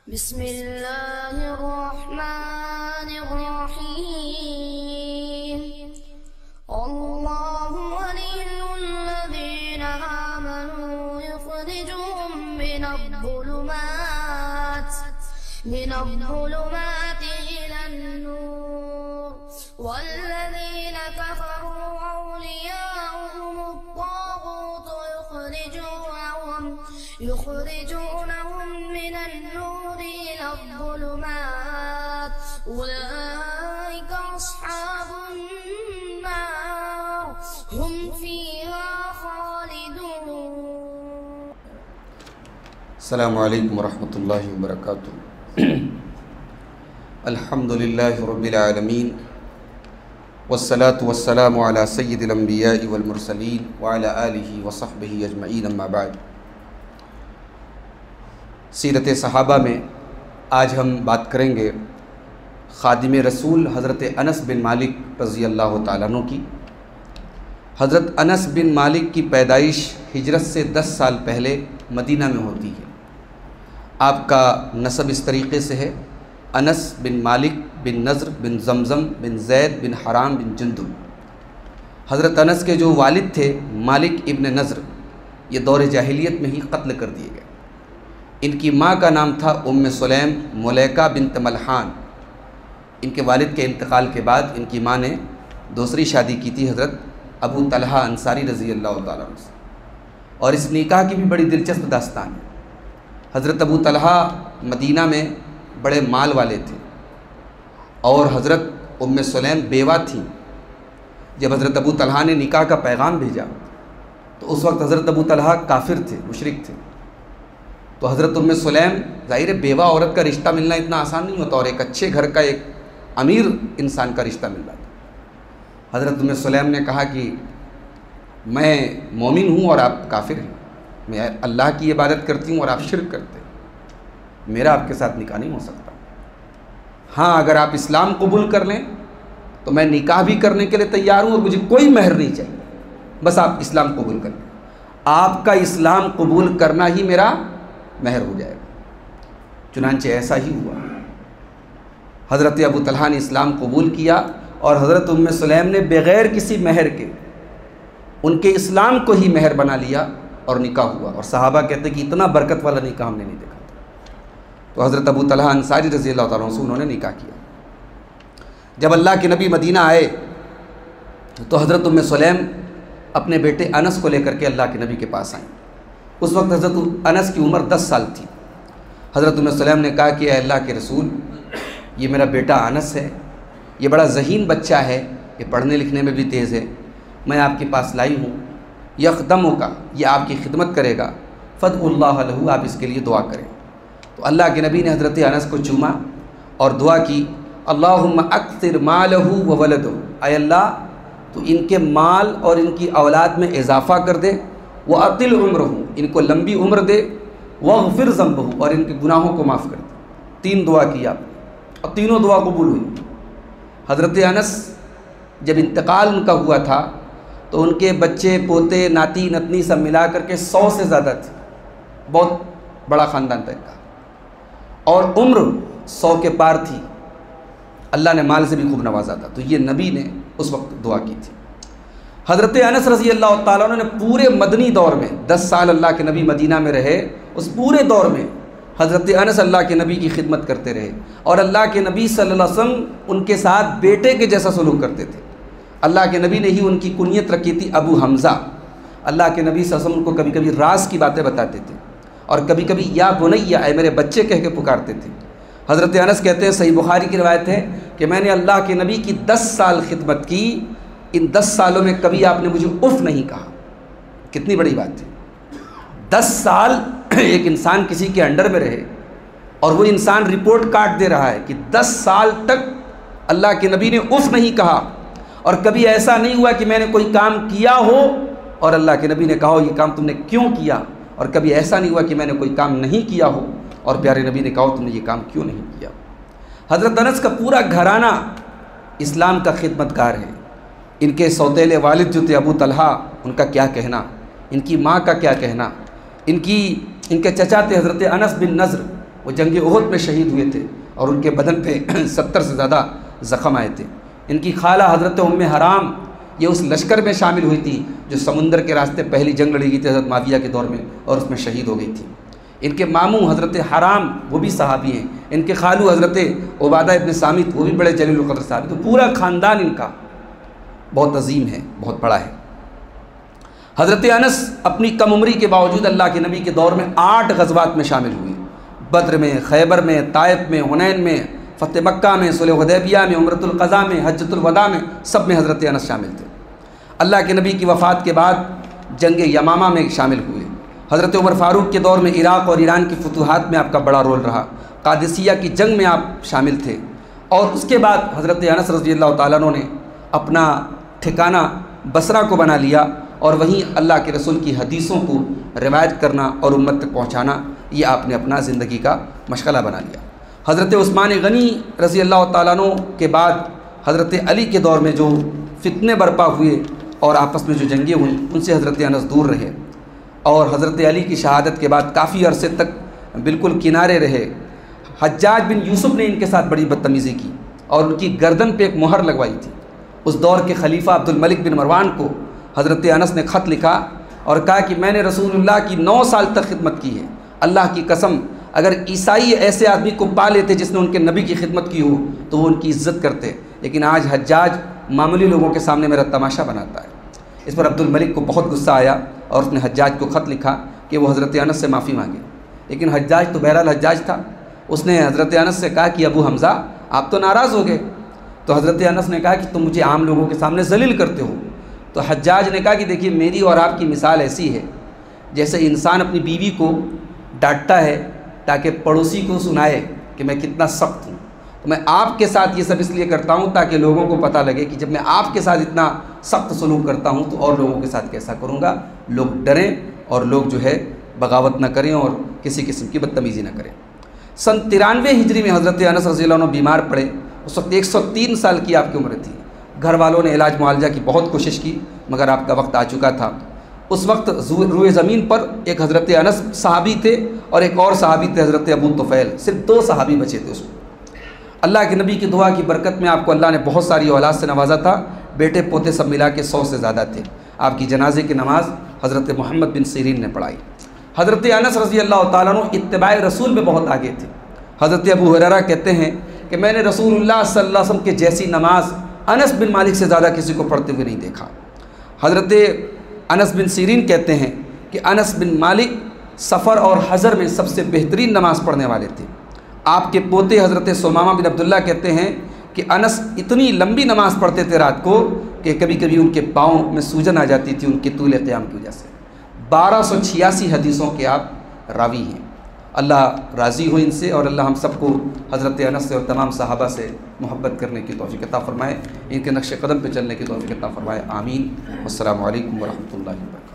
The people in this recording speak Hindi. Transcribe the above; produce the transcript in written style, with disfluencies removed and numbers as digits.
बिस्मिल्लाहिर्रहमानिर्रहीम। अल्लाहु वलियुल्लज़ीना आमनू युख़रिजुहुम मिनज़्ज़ुलुमाति इलन्नूर वल्लज़ीना कफ़रू औलियाउहुमुत्ताग़ूतु युख़रिजूनहुम मिनन्नूरि इलज़्ज़ुलुमात उलाइका अस्हाबुन्नार हुम फ़ीहा ख़ालिदून। अस्सलामु अलैकुम वरहमतुल्लाहि वबरकातुहू। अल्हम्दुलिल्लाहि रब्बिल आलमीन वस्सलातु वस्सलामु अला सय्यिदिल अंबियाइ वल मुरसलीन व अला आलिहि व सहबिहि अजमईन अम्मा बाद। सीरत सहाबा में आज हम बात करेंगे ख़ादिम रसूल हज़रत अनस बिन मालिक रज़ी अल्लाह तआला अन्हु की। हज़रत अनस बिन मालिक की पैदाइश हिजरत से 10 साल पहले मदीना में होती है। आपका नसब इस तरीक़े से है, अनस बिन मालिक बिन नज़र बिन ज़मज़म बिन ज़ैद बिन हराम बिन जुंदुब। हज़रत अनस के जो वालिद थे मालिक इब्न नज़र, ये दौर जाहिलियत में ही कत्ल कर दिए गए। इनकी माँ का नाम था उम्मे सुलैम मुलैका बिन्त मल्हान। इनके वालिद के इंतकाल के बाद इनकी माँ ने दूसरी शादी की थी हज़रत अबू तलहा अंसारी रज़ी अल्लाह तआला अन्हु से। और इस निकाह की भी बड़ी दिलचस्प दास्तान है। हज़रत अबू तलहा मदीना में बड़े माल वाले थे और हज़रत उम्मे सुलैम बेवा थीं। जब हज़रत अबू तलहा ने निकाह का पैगाम भेजा तो उस वक्त हज़रत अबू तलहा काफिर थे, मुशरिक थे। तो हज़रत उम्मे सुलैम, ज़ाहिर है बेवा औरत का रिश्ता मिलना इतना आसान नहीं होता और एक अच्छे घर का एक अमीर इंसान का रिश्ता मिल रहा था। हज़रत उम्मे सुलैम ने कहा कि मैं मोमिन हूँ और आप काफिर हैं, मैं अल्लाह की इबादत करती हूँ और आप शिर्क करते हैं, मेरा आपके साथ निकाह नहीं हो सकता। हाँ, अगर आप इस्लाम कबूल कर लें तो मैं निकाह भी करने के लिए तैयार हूँ और मुझे कोई महर नहीं चाहिए, बस आप इस्लाम कबूल कर लें। आपका इस्लाम कबूल करना ही मेरा महर हो जाएगा। चुनांचे ऐसा ही हुआ। हज़रत अबू तलहा ने इस्लाम कबूल किया और हज़रत उम्मे सुलैम ने बग़ैर किसी महर के उनके इस्लाम को ही महर बना लिया और निकाह हुआ। और सहाबा कहते कि इतना बरकत वाला निकाह हमने नहीं देखा। तो हज़रत अबू तलहा अंसारी रज़ी अल्लाह तआला अन्हु से उन्होंने निकाह किया। जब अल्लाह के नबी मदीना आए तो हज़रत उम्मे सुलैम अपने बेटे अनस को लेकर के अल्लाह के नबी के पास आए। उस वक्त हज़रत अनस की उम्र 10 साल थी। हज़रत उम्मे सुलैम ने कहा कि अल्लाह के रसूल, ये मेरा बेटा अनस है, ये बड़ा ज़हीन बच्चा है, ये पढ़ने लिखने में भी तेज़ है, मैं आपके पास लाई हूँ, यख़दमु का, ये आपकी खिदमत करेगा, फ़दउल्लाह लहू, आप इसके लिए दुआ करें। तो अल्लाह के नबी ने हज़रत अनस को चूमा और दुआ की, अल्लाहुम्मा अक्सिर मालहू व वलदहू, ऐ अल्लाह तो इनके माल और इनकी औलाद में इजाफ़ा कर दे, व अतिल उम्रहू, इनको लंबी उम्र दे, वग़फिर ज़ंबहू, और इनके गुनाहों को माफ़ कर दे। 3 दुआ की आपने और तीनों दुआ कबूल हुई। हज़रत अनस जब इंतकाल उनका हुआ था तो उनके बच्चे पोते नाती नतनी सब मिला करके 100 से ज़्यादा थे। बहुत बड़ा ख़ानदान था इनका और उम्र 100 के पार थी। अल्लाह ने माल से भी खूब नवाजा था। तो ये नबी ने उस वक्त दुआ की थी। हज़रत अनस रज़ी अल्लाह तआला अन्हु ने पूरे मदनी दौर में 10 साल अल्लाह के नबी मदीना में रहे। उस पूरे दौर में हज़रत अनस अल्लाह के नबी की खिदमत करते रहे और अल्लाह के नबी सल्लल्लाहु अलैहि वसल्लम उनके साथ बेटे के जैसा सलूक करते थे। अल्लाह के नबी ने ही उनकी कुनियत रखी थी अबू हमज़ा। अल्लाह के नबी सल्लल्लाहु अलैहि वसल्लम को कभी कभी राज की बातें बताते थे और कभी कभी या बुनैया, ऐ मेरे बच्चे कह के पुकारते थे। हज़रत अनस कहते हैं, सही बुखारी की रिवायत है कि मैंने अल्लाह के नबी की 10 साल खिदमत की, इन 10 सालों में कभी आपने मुझे उफ़ नहीं कहा। कितनी बड़ी बात है। 10 साल एक इंसान किसी के अंडर में रहे और वो इंसान रिपोर्ट काट दे रहा है कि 10 साल तक अल्लाह के नबी ने उफ़ नहीं कहा और कभी ऐसा नहीं हुआ कि मैंने कोई काम किया हो और अल्लाह के नबी ने कहा हो ये काम तुमने क्यों किया, और कभी ऐसा नहीं हुआ कि मैंने कोई काम नहीं किया हो और प्यारे नबी ने कहा हो तुमने ये काम क्यों नहीं किया। हज़रत अनस का पूरा घराना इस्लाम का खिदमतगार है। इनके सौतेले वालिद जो थे अबू तलहा, उनका क्या कहना, इनकी माँ का क्या कहना, इनके चचा थे हज़रत अनस बिन नज़र, वो जंग उहद में शहीद हुए थे और उनके बदन पे 70 से ज़्यादा ज़ख़म आए थे। इनकी खाला हज़रत उम्मे हराम ये उस लश्कर में शामिल हुई थी जो समुंदर के रास्ते पहली जंग लड़ी गई थी हज़रत माविया के दौर में और उसमें शहीद हो गई थी। इनके मामू हज़रत हराम वो भी सहाबी हैं, इनके खालू हज़रत उबादा इब्न सामित वो भी बड़े जलील क़द्र सहाबी। तो पूरा ख़ानदान इनका बहुत अजीम है, बहुत बड़ा है। हज़रत अनस अपनी कम उम्री के बावजूद अल्लाह के नबी के दौर में 8 गज़वात में शामिल हुए, बद्र में, खैबर में, ताइफ में, हुनैन में, फ़तह मक्का में, सुलह हुदैबिया में, उम्रतुल क़ज़ा में, हज्जतुल वदा में, सब में हज़रत अनस शामिल थे। अल्लाह के नबी की वफ़ात के बाद जंग यमामा में शामिल हुए। हज़रत उमर फ़ारूक के दौर में इराक़ और ईरान की फतूहात में आपका बड़ा रोल रहा। क़ादिसिया की जंग में आप शामिल थे और उसके बाद हज़रत अनस रज़ियल्लाहु ताला अन्हु ने अपना ठिकाना बसरा को बना लिया और वहीं अल्लाह के रसूल की हदीसों को रिवायत करना और उम्मत तक पहुँचाना ये आपने अपना ज़िंदगी का मशग़ला बना लिया। हज़रत उस्मान गनी रज़ियल्लाहु ताला अन्हु के बाद हज़रत अली के दौर में जो फितने बरपा हुए और आपस में जो जंगें हुई उनसे हज़रत अनस दूर रहे और हज़रत अली की शहादत के बाद काफ़ी अरसे तक बिल्कुल किनारे रहे। हज्जाज बिन यूसुफ ने इनके साथ बड़ी बदतमीज़ी की और उनकी गर्दन पे एक मुहर लगवाई थी। उस दौर के खलीफा अब्दुल मलिक बिन मरवान को हज़रत अनस ने ख़त लिखा और कहा कि मैंने रसूलुल्लाह की 9 साल तक खिदमत की है, अल्लाह की कसम अगर ईसाई ऐसे आदमी को पा लेते जिसने उनके नबी की खिदमत की हो तो वो उनकी इज़्ज़त करते, लेकिन आज हज्जाज मामूली लोगों के सामने मेरा तमाशा बनाता है। इस पर अब्दुल मलिक को बहुत गुस्सा आया और उसने हज्जाज को ख़त लिखा कि वो हज़रत अनस से माफ़ी मांगे। लेकिन हज्जाज तो बहरहाल हज्जाज था, उसने हज़रत अनस से कहा कि अबू हमज़ा आप तो नाराज़ हो गए। तो हज़रत अनस ने कहा कि तुम मुझे आम लोगों के सामने जलील करते हो। तो हज्जाज ने कहा कि देखिए मेरी और आपकी मिसाल ऐसी है जैसे इंसान अपनी बीवी को डांटता है ताकि पड़ोसी को सुनाए कि मैं कितना सख्त हूँ। तो मैं आपके साथ ये सब इसलिए करता हूँ ताकि लोगों को पता लगे कि जब मैं आपके साथ इतना सख्त सलूक करता हूँ तो और लोगों के साथ कैसा करूँगा, लोग डरें और लोग जो है बगावत न करें और किसी किस्म की बदतमीज़ी न करें। सन 93 हिजरी में हज़रत अनस रज़ियल्लाहु अन्हु बीमार पड़े। उस वक्त 103 साल की आपकी उम्र थी। घर वालों ने इलाज मुआलजा की बहुत कोशिश की मगर आपका वक्त आ चुका था। उस वक्त रूए ज़मीन पर एक हज़रत अनस सहाबी थे और एक और सहाबी थे हज़रत अबू तुफ़ैल, सिर्फ 2 सहाबी बचे थे उसमें। अल्लाह के नबी की दुआ की बरकत में आपको अल्लाह ने बहुत सारी औलाद से नवाजा था, बेटे पोते सब मिला के 100 से ज़्यादा थे। आपकी जनाजे की नमाज़ हज़रत मोहम्मद बिन सीरीन ने पढ़ाई। हज़रत अनस रज़ियल्लाहु ताला अन्हु इत्तिबाए रसूल में बहुत आगे थे। हज़रत अबू हुरैरा कहते हैं कि मैंने रसूलुल्लाह सल्लल्लाहु अलैहि वसल्लम के जैसी नमाज अनस बिन मालिक से ज़्यादा किसी को पढ़ते हुए नहीं देखा। हज़रत अनस बिन सीरीन कहते हैं कि अनस बिन मालिक सफ़र और हज़र में सबसे बेहतरीन नमाज़ पढ़ने वाले थे। आपके पोते हज़रत सुमामा बिन अब्दुल्ला कहते हैं कि अनस इतनी लंबी नमाज़ पढ़ते थे रात को कि कभी कभी उनके पाँव में सूजन आ जाती थी उनके तूल क़याम की वजह से। 1286 हदीसों के आप रावी हैं। अल्लाह राज़ी हो इनसे और अल्लाह हम सबको हज़रत अनस से और तमाम सहाबा से मोहब्बत करने की तौफ़ीक़ अता फ़रमाए, इनके नक्श कदम पे चलने की तौफ़ीक़ अता फ़रमाए। आमीन। अस्सलामु अलैकुम व रहमतुल्लाहि व बरकातुहू।